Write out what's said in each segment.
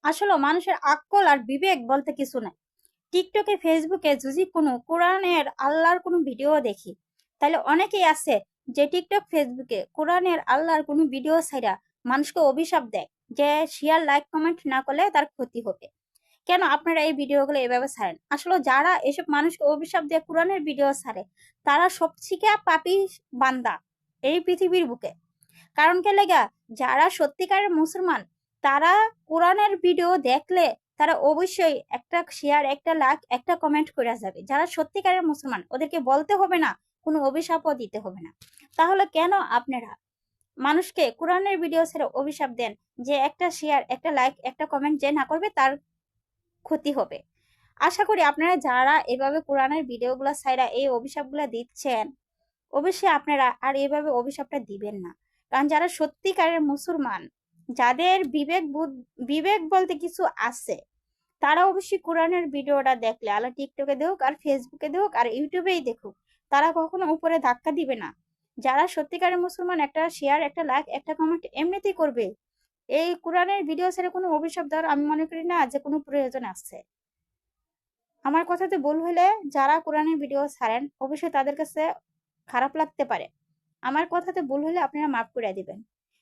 আসলে মানুষের আক্কল আর বিবেক বলতে কিছু নাই। টিকটকে ফেসবুকে যদি কোনো কোরআনের আল্লাহর কোনো ভিডিও দেখি, তাহলে অনেকেই আছে যে টিকটক ফেসবুকে কোরআনের আল্লাহর কোনো ভিডিও ছাইরা মানুষকে অভিশাপ দেয় যে শেয়ার লাইক কমেন্ট না করলে তার ক্ষতি হবে। কেন আপনারা এই ভিডিওগুলো এভাবে ছাড়েন? আসলে যারা এসব মানুষকে অভিশাপ দিয়ে কোরআনের ভিডিও ছাড়ে, তারা সবথেকে পাপী বান্দা এই পৃথিবীর বুকে। কারণ কে লেগা, যারা সত্যিকারের মুসলমান তারা কোরআনের ভিডিও দেখলে তারা অবশ্যই একটা শেয়ার, একটা লাইক, একটা কমেন্ট করে যাবে। যারা সত্যিকারের মুসলমান ওদেরকে বলতে হবে না, কোনো অভিশাপও দিতে হবে না। তাহলে কেন আপনারা মানুষকে কোরআনের ভিডিও ছেড়ে অভিশাপ দেন যে একটা শেয়ার, একটা লাইক, একটা কমেন্ট যে না করবে তার ক্ষতি হবে? আশা করি আপনারা যারা এভাবে কোরআনের ভিডিওগুলো ছাইরা এই অভিশাপগুলো দিচ্ছেন, অবশ্যই আপনারা আর এভাবে অভিশাপটা দিবেন না। কারণ যারা সত্যিকারের মুসলমান, যাদের বিবেক বলতে কিছু আছে, তারা অবশ্যই কোরআনের ভিডিওটা দেখলে, আল্লাহ টিকটকে দেখুক আর ফেসবুকে দেখুক আর ইউটিউবেই দেখুক, তারা কখনো উপরে ধাক্কা দিবে না। যারা সত্যিকারের মুসলমান একটা শেয়ার, একটা লাইক, একটা কমেন্ট এমনিতেই করবে। এই কোরআনের ভিডিও ছেড়ে কোনো অভিশাপ দেওয়ার আমি মনে করি না যে কোনো প্রয়োজন আছে। আমার কথাতে ভুল হলে যারা কোরআনের ভিডিও ছাড়েন অবশ্যই তাদের কাছে খারাপ লাগতে পারে। আমার কথাতে ভুল হলে আপনারা মাফ করে দিবেন।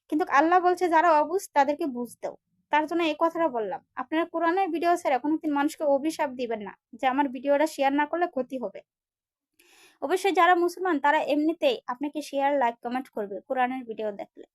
কিন্তু আল্লাহ বলছে যারা অবুঝ তাদেরকে বুঝতেও, তার জন্য এই কথাটা বললাম। আপনারা কোরআনের ভিডিও ছেড়ে কোনোদিন মানুষকে অভিশাপ দিবেন না যে আমার ভিডিওটা শেয়ার না করলে ক্ষতি হবে। অবশ্যই যারা মুসলমান তারা এমনিতেই আপনাকে শেয়ার, লাইক, কমেন্ট করবে কোরআনের ভিডিও দেখলে।